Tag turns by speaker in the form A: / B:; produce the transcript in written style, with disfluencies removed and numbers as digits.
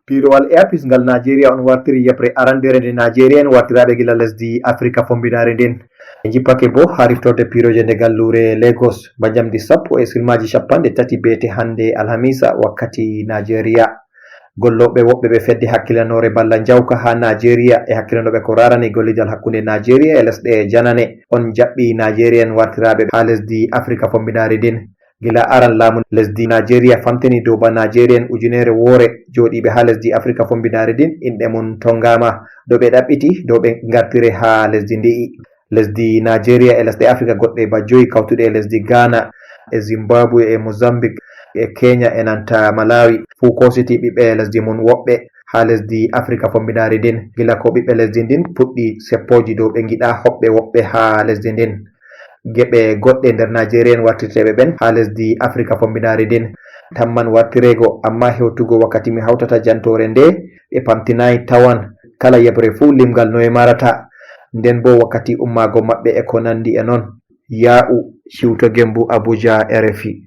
A: Piirowal Airpeace ngal Nigeria on wartiri yebre arandere nde Nigeria en wartiraɓe gila lesdi Africa fombinare nden. E jippake bo ha riftorde piiroje nde gallure Lagos ba jamdi 10:30 beete hande Alhamisa wakkati Nigeria. Golloɓe woɓɓe ɓe fedde hakkilanore balla jawka ha Nigeria e hakkilanoɓe ko rarani gollidal hakkunde Nigeria e lesɗe janane on jaɓɓi Nigeria en wartiraɓe ha lesdi Africa fombinare nden. Gila aran laamu lesdi Nigeria famtini dow ba Nigerian ujunere woore joɗiɓe ha lesdi Africa fombinare din inɗe mun tongama dow ɓe ɗaɓɓiti dow ɓe gartire ha lesdi ndi'i. Lesdi Nigeria e lesɗe Africa goɗɗe ba 5 kawtuɗe e lesdi Ghana e Zimbabwe e Mozambique e Kenya e nanta Malawi fu kositi ɓiɓɓe lesdi mun woɓɓe ha lesdi Africa fombinare din. Gila ko ɓiɓɓe lesdi din puɗɗi seppoji dow ɓe giɗa hoɓɓe woɓɓe ha lesdi din. Geɓe goɗɗe nder Nigeria wartirteɓe ɓen ha lesdi Africa fombinare din tamman wartirego amma hewtugo wakkati mi hawtata jantore nde ɓe pamtinayi tawan kala yebre fu limgal noye marata nden bo wakkati ummago maɓɓe e ko nandi e non. Ya'u Siwto Gembu, Abuja, RFI.